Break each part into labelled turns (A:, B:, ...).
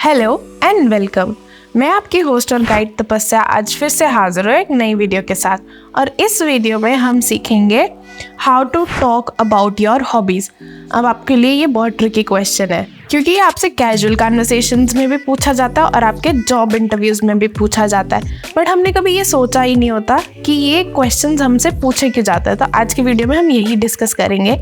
A: Hello and welcome. मैं आपकी host और गाइड तपस्या आज फिर से हाजिर हूँ एक नई वीडियो के साथ। और इस वीडियो में हम सीखेंगे how to talk about your hobbies. अब आपके लिए ये बहुत ट्रिकी क्वेश्चन है क्योंकि ये आपसे कैजुअल कन्वर्सेशंस में भी पूछा जाता है और आपके जॉब इंटरव्यूज़ में भी पूछा जाता है, बट हमने कभी ये सोचा ही नहीं होता कि ये क्वेश्चंस हमसे पूछे क्यों जाता है। तो आज की वीडियो में हम यही डिस्कस करेंगे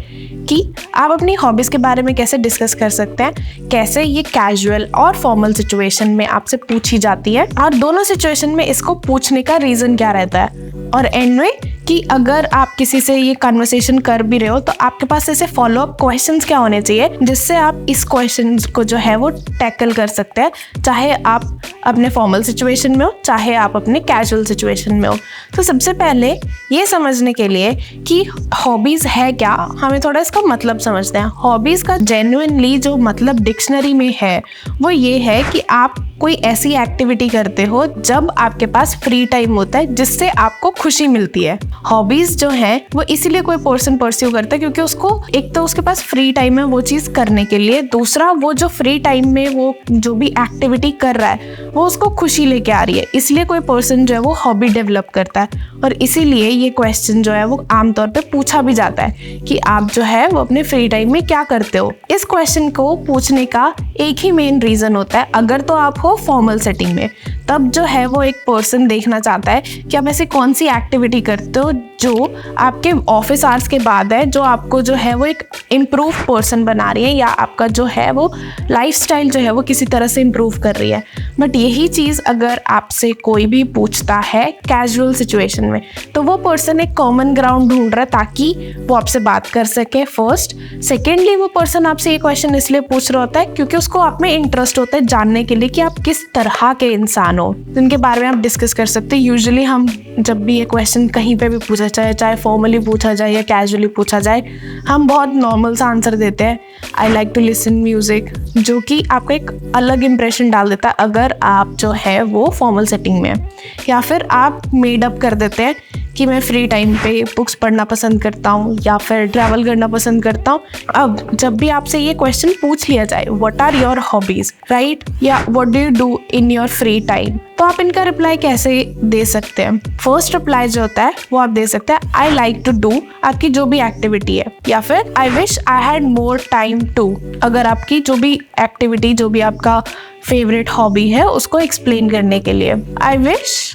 A: कि आप अपनी हॉबीज़ के बारे में कैसे डिस्कस कर सकते हैं, कैसे ये कैजुअल और फॉर्मल सिचुएशन में आपसे पूछी जाती है और दोनों सिचुएशन में इसको पूछने का रीज़न क्या रहता है, और एंड में कि अगर आप किसी से ये कन्वर्सेशन कर भी रहे हो तो आपके पास ऐसे फॉलो अप क्वेश्चंस क्या होने चाहिए जिससे आप इस क्वेश्चंस को जो है वो टैकल कर सकते हैं, चाहे आप अपने फॉर्मल सिचुएशन में हो चाहे आप अपने कैजुअल सिचुएशन में हो। तो सबसे पहले ये समझने के लिए कि हॉबीज़ है क्या, हमें थोड़ा इसका मतलब समझते हैं। हॉबीज़ का जेन्युइनली जो मतलब डिक्शनरी में है वो ये है कि आप कोई ऐसी एक्टिविटी करते हो जब आपके पास फ्री टाइम होता है जिससे आपको खुशी मिलती है। हॉबीज़ जो है वो इसीलिए कोई पर्सन परस्यू करता है क्योंकि उसको एक तो उसके पास फ्री टाइम है वो चीज़ करने के लिए, दूसरा वो जो फ्री टाइम में वो जो भी एक्टिविटी कर रहा है वो उसको खुशी लेके आ रही है, इसलिए कोई पर्सन जो है वो हॉबी डेवलप करता है। और इसीलिए ये क्वेश्चन जो है वो आमतौर पे पूछा भी जाता है कि आप जो है वो अपने फ्री टाइम में क्या करते हो। इस क्वेश्चन को पूछने का एक ही मेन रीज़न होता है, अगर तो आप हो फॉर्मल सेटिंग में, तब जो है वो एक पर्सन देखना चाहता है कि आप ऐसी कौन सी एक्टिविटी करते हो जो आपके ऑफिस आवर्स के बाद है, जो आपको जो है वो एक इम्प्रूव पर्सन बना रही है या आपका जो है वो लाइफस्टाइल जो है वो किसी तरह से इम्प्रूव कर रही है। बट यही चीज़ अगर आपसे कोई भी पूछता है कैजुअल सिचुएशन में तो वो पर्सन एक कॉमन ग्राउंड ढूंढ रहा है ताकि वो आपसे बात कर सके फर्स्ट। सेकेंडली वो पर्सन आपसे ये क्वेश्चन इसलिए पूछ रहा होता है क्योंकि उसको आप में इंटरेस्ट होता है जानने के लिए कि आप किस तरह के इंसान हो, जिनके बारे में आप डिस्कस कर सकते हैं। यूजुअली हम जब भी ये क्वेश्चन कहीं पे भी पूछा जाए, चाहे फॉर्मली पूछा जाए या कैजुअली पूछा जाए, हम बहुत नॉर्मल सा आंसर देते हैं, I like to listen music, जो कि आपको एक अलग इंप्रेशन डाल देता है अगर आप जो है वो फॉर्मल सेटिंग में है। या फिर आप मेड अप कर देते हैं कि मैं फ्री टाइम पे बुक्स पढ़ना पसंद करता हूँ या फिर ट्रैवल करना पसंद करता हूँ। अब जब भी आपसे ये क्वेश्चन पूछ लिया जाए what are your hobbies, right, या what do you do in your free time, तो आप इनका रिप्लाई कैसे दे सकते हैं। फर्स्ट रिप्लाई जो होता है वो आप दे सकते हैं आई लाइक टू डू, आपकी जो भी एक्टिविटी है, या फिर I wish I had more time to, अगर आपकी जो भी एक्टिविटी जो भी आपका फेवरेट हॉबी है उसको एक्सप्लेन करने के लिए। आई विश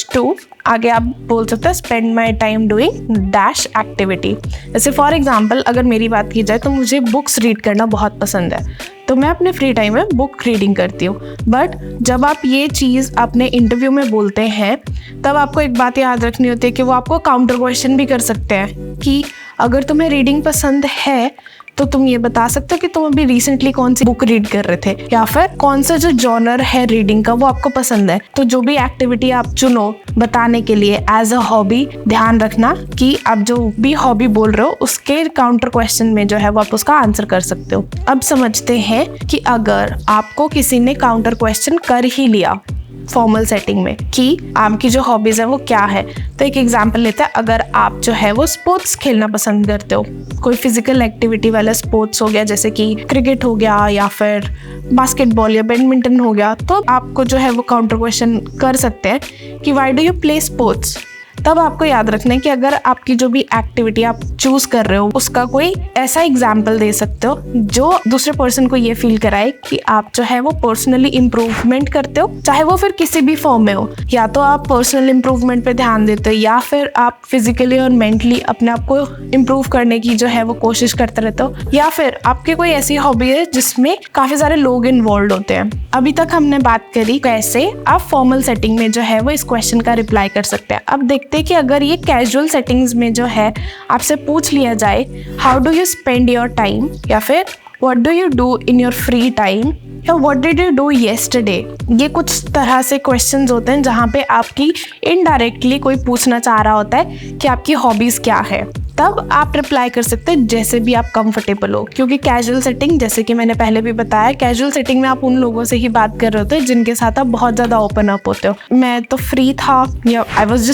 A: टू आगे आप बोल सकते हैं spend my time doing dash activity. जैसे फॉर एग्जाम्पल अगर मेरी बात की जाए तो मुझे बुक्स रीड करना बहुत पसंद है, तो मैं अपने फ्री टाइम में बुक रीडिंग करती हूँ। बट जब आप ये चीज़ अपने इंटरव्यू में बोलते हैं तब आपको एक बात याद रखनी होती है कि वो आपको काउंटर क्वेश्चन भी कर सकते हैं कि अगर तुम्हें रीडिंग पसंद है तो तुम ये बता सकते हो कि तुम अभी रिसेंटली कौन सी बुक रीड कर रहे थे, या फिर कौन सा जो जॉनर है रीडिंग का वो आपको पसंद है। तो जो भी एक्टिविटी आप चुनो बताने के लिए एज अ हॉबी, ध्यान रखना कि आप जो भी हॉबी बोल रहे हो उसके काउंटर क्वेश्चन में जो है वो आप उसका आंसर कर सकते हो। अब समझते हैं कि अगर आपको किसी ने काउंटर क्वेश्चन कर ही लिया फॉर्मल सेटिंग में कि आपकी जो हॉबीज़ है वो क्या है, तो एक एग्जांपल लेते हैं। अगर आप जो है वो स्पोर्ट्स खेलना पसंद करते हो, कोई फिजिकल एक्टिविटी वाला स्पोर्ट्स हो गया जैसे कि क्रिकेट हो गया या फिर बास्केटबॉल या बैडमिंटन हो गया, तो आपको जो है वो काउंटर क्वेश्चन कर सकते हैं कि why do you play sports. तब आपको याद रखना है कि अगर आपकी जो भी एक्टिविटी आप चूज कर रहे हो उसका कोई ऐसा एग्जाम्पल दे सकते हो जो दूसरे पर्सन को ये फील कराए कि आप जो है वो पर्सनली इम्प्रूवमेंट करते हो, चाहे वो फिर किसी भी फॉर्म में हो। या तो आप पर्सनल इम्प्रूवमेंट पे ध्यान देते हो या फिर आप फिजिकली और मेंटली अपने आप को इम्प्रूव करने की जो है वो कोशिश करते रहते हो, या फिर आपकी कोई ऐसी हॉबी है जिसमें काफी सारे लोग इन्वॉल्व होते हैं। अभी तक हमने बात करी कैसे आप फॉर्मल सेटिंग में जो है वो इस क्वेश्चन का रिप्लाई कर सकते हैं। अब देखते हैं कि अगर ये कैजुअल सेटिंग्स में जो है आपसे पूछ लिया जाए how do you spend your time, या फिर what do you do in your free time, या what did you do yesterday, ये कुछ तरह से क्वेश्चंस होते हैं जहाँ पे आपकी इनडायरेक्टली कोई पूछना चाह रहा होता है कि आपकी हॉबीज़ क्या है। तब आप रिप्लाई कर सकते हैं जैसे भी आप कंफर्टेबल हो, क्योंकि कैजुअल सेटिंग जैसे कि मैंने पहले भी बताया, कैजुअल सेटिंग में आप उन लोगों से ही बात कर रहे होते हैं जिनके साथ आप बहुत ज़्यादा ओपन अप होते हो। मैं तो फ्री था, या I was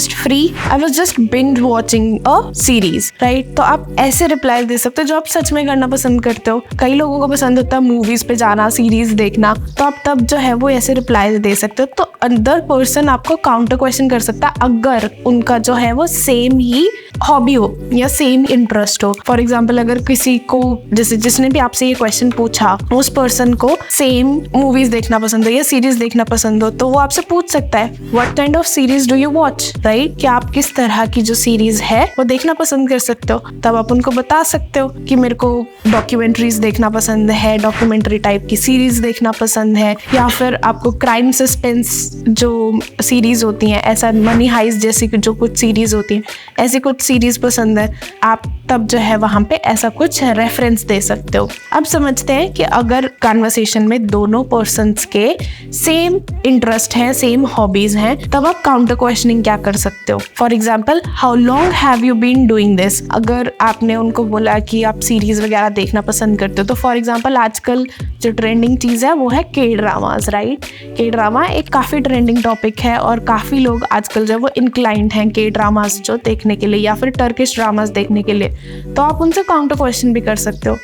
A: just binge watching a series, right. तो आप ऐसे रिप्लाई दे सकते हो जो आप सच में करना पसंद करते हो। कई लोगों को पसंद होता है मूवीज पे जाना, सीरीज देखना, तो आप तब जो है वो ऐसे रिप्लाई दे सकते हो। तो अदर पर्सन आपको काउंटर क्वेश्चन कर सकता है अगर उनका जो है वो सेम ही हॉबी हो या सेम इंटरेस्ट हो। फॉर एग्जाम्पल, अगर किसी को जैसे जिसने भी आपसे ये क्वेश्चन पूछा उस पर्सन को सेम मूवीज देखना पसंद हो या सीरीज देखना पसंद हो, तो वो आपसे पूछ सकता है what kind of series do you watch, right, कि आप किस तरह की जो सीरीज है वो देखना पसंद कर सकते हो। तब आप उनको बता सकते हो कि मेरे को डॉक्यूमेंट्रीज देखना पसंद है, डॉक्यूमेंट्री टाइप की सीरीज देखना पसंद है, या फिर आपको क्राइम सस्पेंस जो सीरीज होती हैं, ऐसा मनी हाइस्ट जैसी जो कुछ सीरीज होती हैं, ऐसी कुछ सीरीज पसंद है। आप तब जो है वहां पे ऐसा कुछ रेफरेंस दे सकते हो। अब समझते हैं कि अगर कन्वर्सेशन में दोनों पर्सन्स के सेम इंटरेस्ट है, सेम हॉबीज हैं, तब आप काउंटर क्वेश्चनिंग क्या कर सकते हो। For example, how long have you been doing this. अगर आपने उनको बोला कि आप सीरीज वगैरह देखना पसंद करते हो, तो फॉर एग्जाम्पल आजकल जो ट्रेंडिंग चीज़ है वो है के ड्रामाज, राइट। के ड्रामा एक काफ़ी ट्रेंडिंग टॉपिक है और काफ़ी लोग आजकल जो वो इंक्लाइंड हैं के ड्रामाज जो देखने के लिए या फिर टर्किश ड्रामाज देखने के लिए। तो आप उनसे काउंटर क्वेश्चन भी कर सकते हो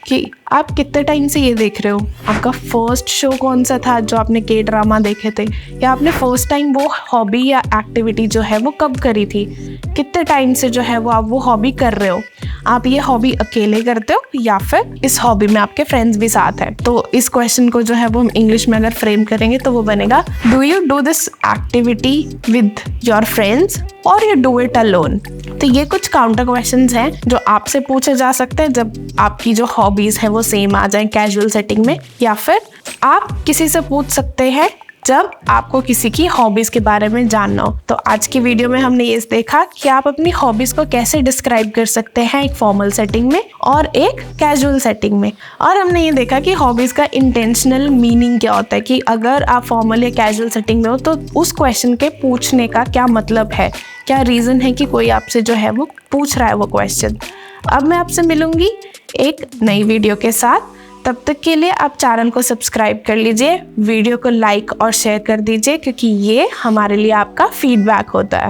A: कि आप कितने टाइम से ये देख रहे हो, आपका फर्स्ट शो कौन सा था जो आपने के ड्रामा देखे थे, या आपने फर्स्ट टाइम वो हॉबी या एक्टिविटी जो है वो कब करी थी, कितने टाइम से जो है वो आप वो हॉबी कर रहे हो, आप ये हॉबी अकेले करते हो या फिर इस हॉबी में आपके फ्रेंड्स भी साथ हैं। तो इस क्वेश्चन को जो है वो हम इंग्लिश में अगर फ्रेम करेंगे तो वो बनेगा, do you do this activity with your friends और यू डू इट अलोन। तो ये कुछ काउंटर क्वेश्चंस हैं जो आपसे पूछे जा सकते हैं जब आपकी जो हॉबीज है वो सेम आ जाए कैजुअल सेटिंग में, या फिर आप किसी से पूछ सकते हैं जब आपको किसी की हॉबीज के बारे में जानना हो। तो आज की वीडियो में हमने ये देखा कि आप अपनी हॉबीज को कैसे डिस्क्राइब कर सकते हैं एक फॉर्मल सेटिंग में और एक कैजुअल सेटिंग में। और हमने ये देखा कि हॉबीज का इंटेंशनल मीनिंग क्या होता है, कि अगर आप फॉर्मल या कैजुअल सेटिंग में हो तो उस क्वेश्चन के पूछने का क्या मतलब है, क्या रीज़न है कि कोई आपसे जो है वो पूछ रहा है वो क्वेश्चन। अब मैं आपसे मिलूंगी एक नई वीडियो के साथ। तब तक के लिए आप चैनल को सब्सक्राइब कर लीजिए, वीडियो को लाइक और शेयर कर दीजिए, क्योंकि ये हमारे लिए आपका फीडबैक होता है।